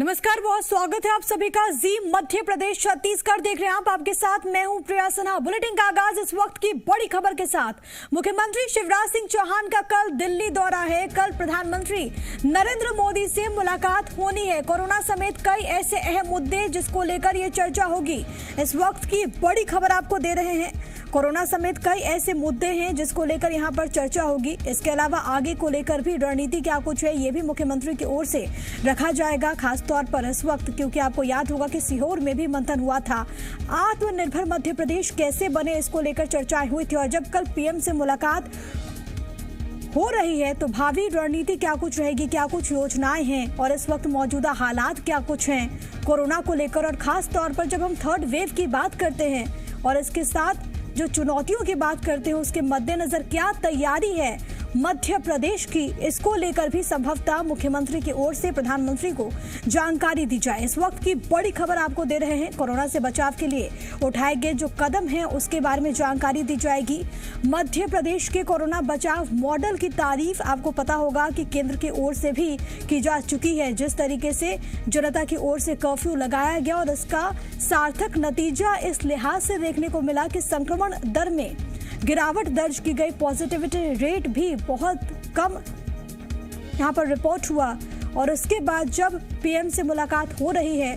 नमस्कार, बहुत स्वागत है आप सभी का जी मध्य प्रदेश छत्तीसगढ़ देख रहे हैं आप। आपके साथ मैं हूं प्रिया सिन्हा। बुलेटिन का आगाज इस वक्त की बड़ी खबर के साथ। मुख्यमंत्री शिवराज सिंह चौहान का कल दिल्ली दौरा है। कल प्रधानमंत्री नरेंद्र मोदी से मुलाकात होनी है। कोरोना समेत कई ऐसे अहम मुद्दे जिसको लेकर ये चर्चा होगी। इस वक्त की बड़ी खबर आपको दे रहे हैं। कोरोना समेत कई ऐसे मुद्दे हैं जिसको लेकर यहाँ पर चर्चा होगी। इसके अलावा आगे को लेकर भी रणनीति क्या कुछ है ये भी मुख्यमंत्री की ओर से रखा जाएगा, खास तौर पर इस वक्त, क्योंकि आपको याद होगा कि सीहोर में भी मंथन हुआ था। आत्मनिर्भर मध्य प्रदेश कैसे बने इसको लेकर चर्चाएं हुई थी और जब कल पीएम से मुलाकात हो रही है तो भावी रणनीति क्या कुछ रहेगी, क्या कुछ योजनाएं हैं और इस वक्त मौजूदा हालात क्या कुछ हैं कोरोना को लेकर। और खास तौर पर जब हम थर्ड वेव की बात करते हैं और इसके साथ जो चुनौतियों की बात करते हैं उसके मद्देनजर क्या तैयारी है मध्य प्रदेश की, इसको लेकर भी संभवतः मुख्यमंत्री की ओर से प्रधानमंत्री को जानकारी दी जाए। इस वक्त की बड़ी खबर आपको दे रहे हैं। कोरोना से बचाव के लिए उठाए गए जो कदम हैं उसके बारे में जानकारी दी जाएगी। मध्य प्रदेश के कोरोना बचाव मॉडल की तारीफ आपको पता होगा कि केंद्र की ओर से भी की जा चुकी है। जिस तरीके से जनता की ओर से कर्फ्यू लगाया गया और इसका सार्थक नतीजा इस लिहाज से देखने को मिला कि संक्रमण दर में गिरावट दर्ज की गई, पॉजिटिविटी रेट भी बहुत कम यहाँ पर रिपोर्ट हुआ। और उसके बाद जब पीएम से मुलाकात हो रही है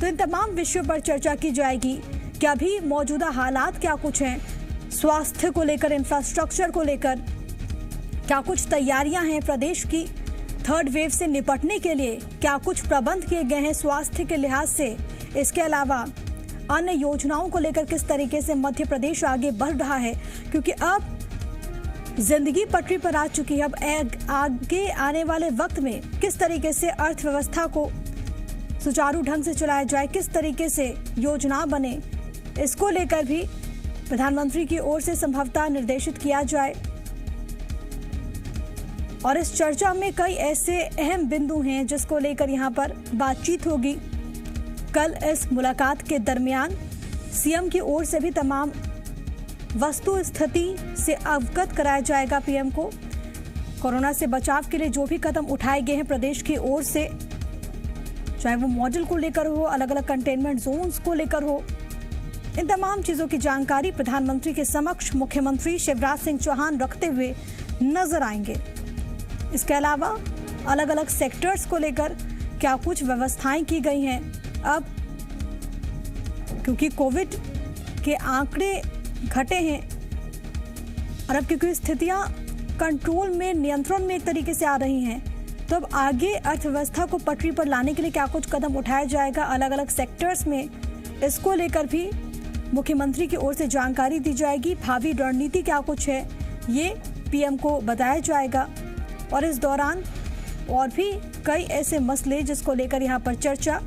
तो इन तमाम विषयों पर चर्चा की जाएगी कि अभी मौजूदा हालात क्या कुछ हैं, स्वास्थ्य को लेकर, इंफ्रास्ट्रक्चर को लेकर क्या कुछ तैयारियां हैं प्रदेश की, थर्ड वेव से निपटने के लिए क्या कुछ प्रबंध किए गए हैं स्वास्थ्य के लिहाज से। इसके अलावा अन्य योजनाओं को लेकर किस तरीके से मध्य प्रदेश आगे बढ़ रहा है, क्योंकि अब जिंदगी पटरी पर आ चुकी है। अब आगे आने वाले वक्त में किस तरीके से अर्थव्यवस्था को सुचारू ढंग से चलाया जाए, किस तरीके से योजना बने, इसको लेकर भी प्रधानमंत्री की ओर से संभवतः निर्देशित किया जाए। और इस चर्चा में कई ऐसे अहम बिंदु हैं जिसको लेकर यहाँ पर बातचीत होगी। कल इस मुलाकात के दरमियान सीएम की ओर से भी तमाम वस्तु स्थिति से अवगत कराया जाएगा पीएम को। कोरोना से बचाव के लिए जो भी कदम उठाए गए हैं प्रदेश की ओर से, चाहे वो मॉडल को लेकर हो, अलग अलग कंटेनमेंट जोन्स को लेकर हो, इन तमाम चीजों की जानकारी प्रधानमंत्री के समक्ष मुख्यमंत्री शिवराज सिंह चौहान रखते हुए नजर आएंगे। इसके अलावा अलग अलग सेक्टर्स को लेकर क्या कुछ व्यवस्थाएं की गई हैं। अब क्योंकि कोविड के आंकड़े घटे हैं और अब क्योंकि स्थितियां कंट्रोल में, नियंत्रण में एक तरीके से आ रही हैं, तो अब आगे अर्थव्यवस्था को पटरी पर लाने के लिए क्या कुछ कदम उठाया जाएगा अलग अलग सेक्टर्स में, इसको लेकर भी मुख्यमंत्री की ओर से जानकारी दी जाएगी। भावी रणनीति क्या कुछ है ये पीएम को बताया जाएगा। और इस दौरान और भी कई ऐसे मसले जिसको लेकर यहाँ पर चर्चा।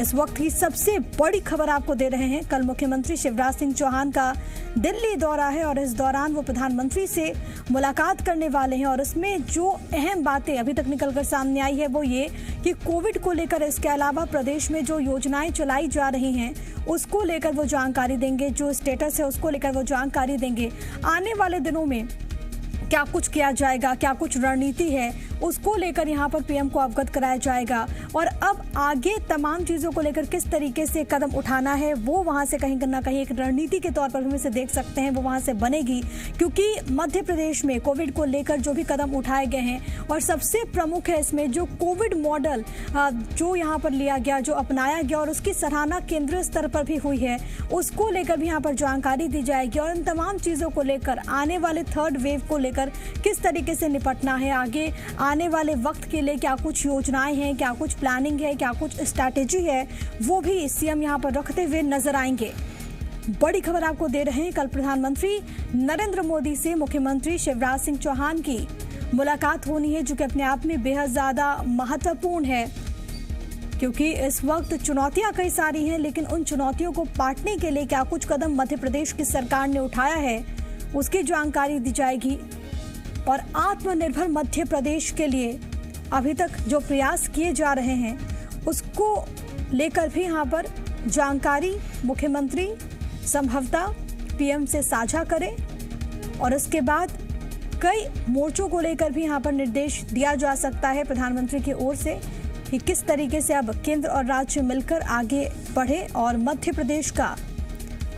इस वक्त की सबसे बड़ी खबर आपको दे रहे हैं। कल मुख्यमंत्री शिवराज सिंह चौहान का दिल्ली दौरा है और इस दौरान वो प्रधानमंत्री से मुलाकात करने वाले हैं। और इसमें जो अहम बातें अभी तक निकलकर सामने आई है वो ये कि कोविड को लेकर, इसके अलावा प्रदेश में जो योजनाएं चलाई जा रही हैं उसको लेकर वो जानकारी देंगे, जो स्टेटस है उसको लेकर वो जानकारी देंगे। आने वाले दिनों में क्या कुछ किया जाएगा, क्या कुछ रणनीति है उसको लेकर यहाँ पर पीएम को अवगत कराया जाएगा। और अब आगे तमाम चीज़ों को लेकर किस तरीके से कदम उठाना है वो वहाँ से कहीं ना कहीं एक रणनीति के तौर पर हम इसे देख सकते हैं, वो वहाँ से बनेगी। क्योंकि मध्य प्रदेश में कोविड को लेकर जो भी कदम उठाए गए हैं और सबसे प्रमुख है इसमें जो कोविड मॉडल जो यहाँ पर लिया गया, जो अपनाया गया और उसकी सराहना केंद्रीय स्तर पर भी हुई है, उसको लेकर भी यहाँ पर जानकारी दी जाएगी। और इन तमाम चीज़ों को लेकर आने वाले थर्ड वेव को लेकर किस तरीके से निपटना है, आगे आने वाले वक्त के लिए क्या कुछ योजनाएं हैं, क्या कुछ प्लानिंग है, क्या कुछ स्ट्रैटेजी है, वो भी सीएम यहां पर रखते हुए नजर आएंगे। बड़ी खबर आपको दे रहे हैं। कल प्रधानमंत्री नरेंद्र मोदी से मुख्यमंत्री शिवराज सिंह चौहान की मुलाकात होनी है, जो कि अपने आप में बेहद ज्यादा महत्वपूर्ण है। क्योंकि इस वक्त चुनौतियां कई सारी हैं, लेकिन उन चुनौतियों को पाटने के लिए क्या कुछ कदम मध्य प्रदेश की सरकार ने उठाया है उसकी जानकारी दी जाएगी। और आत्मनिर्भर मध्य प्रदेश के लिए अभी तक जो प्रयास किए जा रहे हैं उसको लेकर भी यहाँ पर जानकारी मुख्यमंत्री संभवतः पीएम से साझा करें। और इसके बाद कई मोर्चों को लेकर भी यहाँ पर निर्देश दिया जा सकता है प्रधानमंत्री की ओर से कि किस तरीके से अब केंद्र और राज्य मिलकर आगे बढ़े और मध्य प्रदेश का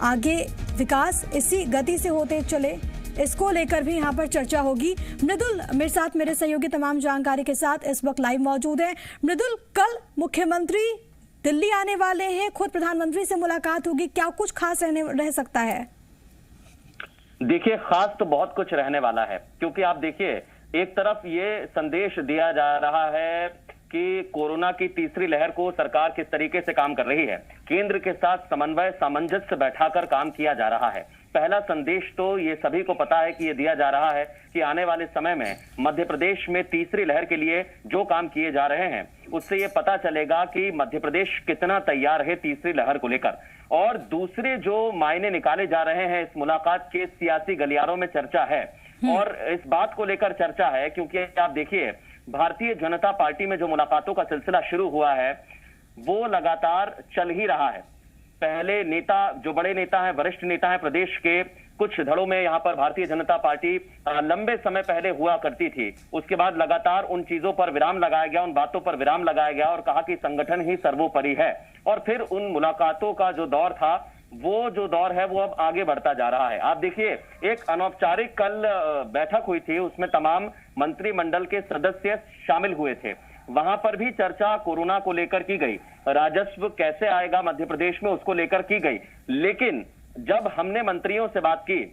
आगे विकास इसी गति से होते चले, इसको लेकर भी यहाँ पर चर्चा होगी। मृदुल मेरे साथ, मेरे सहयोगी तमाम जानकारी के साथ इस वक्त लाइव मौजूद है। मृदुल, कल मुख्यमंत्री दिल्ली आने वाले हैं, खुद प्रधानमंत्री से मुलाकात होगी, क्या कुछ खास रह सकता है? देखिए, खास तो बहुत कुछ रहने वाला है, क्योंकि आप देखिए, एक तरफ ये संदेश दिया जा रहा है कि कोरोना की तीसरी लहर को सरकार किस तरीके से काम कर रही है। केंद्र के साथ समन्वय सामंजस्य बैठाकर काम किया जा रहा है। पहला संदेश तो ये सभी को पता है कि ये दिया जा रहा है कि आने वाले समय में मध्य प्रदेश में तीसरी लहर के लिए जो काम किए जा रहे हैं, उससे ये पता चलेगा कि मध्य प्रदेश कितना तैयार है तीसरी लहर को लेकर। और दूसरे जो मायने निकाले जा रहे हैं, इस मुलाकात के सियासी गलियारों में चर्चा है और इस बात को लेकर चर्चा है क्योंकि आप देखिए, भारतीय जनता पार्टी में जो मुलाकातों का सिलसिला शुरू हुआ है वो लगातार चल ही रहा है। पहले नेता, जो बड़े नेता हैं, वरिष्ठ नेता हैं प्रदेश के, कुछ धड़ों में यहाँ पर भारतीय जनता पार्टी लंबे समय पहले हुआ करती थी। उसके बाद लगातार उन चीजों पर विराम लगाया गया, उन बातों पर विराम लगाया गया और कहा कि संगठन ही सर्वोपरि है। और फिर उन मुलाकातों का जो दौर था, वो जो दौर है वो अब आगे बढ़ता जा रहा है। आप देखिए, एक अनौपचारिक कल बैठक हुई थी, उसमें तमाम मंत्रिमंडल के सदस्य शामिल हुए थे। वहां पर भी चर्चा कोरोना को लेकर की गई, राजस्व कैसे आएगा मध्य प्रदेश में उसको लेकर की गई। लेकिन जब हमने मंत्रियों से बात की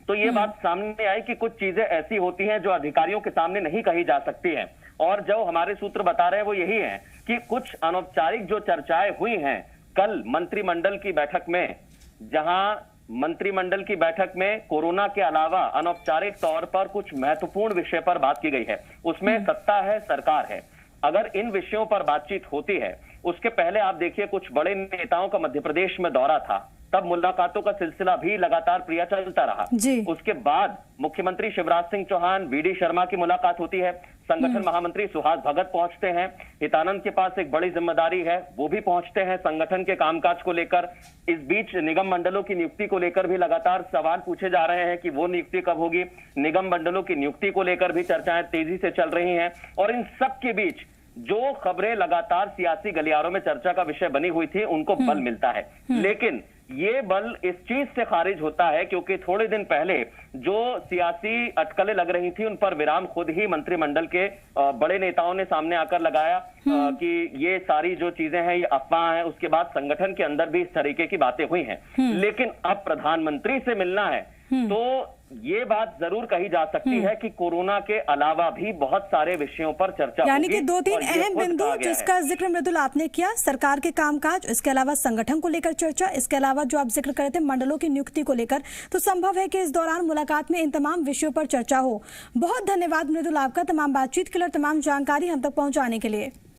तो ये बात सामने आई कि कुछ चीजें ऐसी होती हैं जो अधिकारियों के सामने नहीं कही जा सकती हैं। और जो हमारे सूत्र बता रहे हैं वो यही है कि कुछ अनौपचारिक जो चर्चाएं हुई हैं कल मंत्रिमंडल की बैठक में, जहां मंत्रिमंडल की बैठक में कोरोना के अलावा अनौपचारिक तौर पर कुछ महत्वपूर्ण विषय पर बात की गई है। उसमें सत्ता है, सरकार है। अगर इन विषयों पर बातचीत होती है, उसके पहले आप देखिए, कुछ बड़े नेताओं का मध्य प्रदेश में दौरा था, तब मुलाकातों का सिलसिला भी लगातार प्रिया चलता रहा। उसके बाद मुख्यमंत्री शिवराज सिंह चौहान, वीडी शर्मा की मुलाकात होती है, संगठन महामंत्री सुहास भगत पहुंचते हैं, हितानंद के पास एक बड़ी जिम्मेदारी है, वो भी पहुंचते हैं संगठन के कामकाज को लेकर। इस बीच निगम मंडलों की नियुक्ति को लेकर भी लगातार सवाल पूछे जा रहे हैं कि वो नियुक्ति कब होगी। निगम मंडलों की नियुक्ति को लेकर भी चर्चाएं तेजी से चल रही हैं। और इन सब के बीच जो खबरें लगातार सियासी गलियारों में चर्चा का विषय बनी हुई थी, उनको बल मिलता है। लेकिन ये बल इस चीज से खारिज होता है क्योंकि थोड़े दिन पहले जो सियासी अटकलें लग रही थी, उन पर विराम खुद ही मंत्रिमंडल के बड़े नेताओं ने सामने आकर लगाया कि ये सारी जो चीजें हैं ये अफवाह है। उसके बाद संगठन के अंदर भी इस तरीके की बातें हुई हैं। लेकिन अब प्रधानमंत्री से मिलना है तो ये बात जरूर कही जा सकती है कि कोरोना के अलावा भी बहुत सारे विषयों पर चर्चा होगी। यानी कि दो तीन अहम बिंदु जिसका जिक्र मृदुल आपने किया, सरकार के कामकाज, इसके अलावा संगठन को लेकर चर्चा, इसके अलावा जो आप जिक्र कर रहे थे मंडलों की नियुक्ति को लेकर, तो संभव है कि इस दौरान मुलाकात में इन तमाम विषयों पर चर्चा हो। बहुत धन्यवाद मृदुल आपका तमाम बातचीत के लिए, तमाम जानकारी हम तक पहुंचाने के लिए।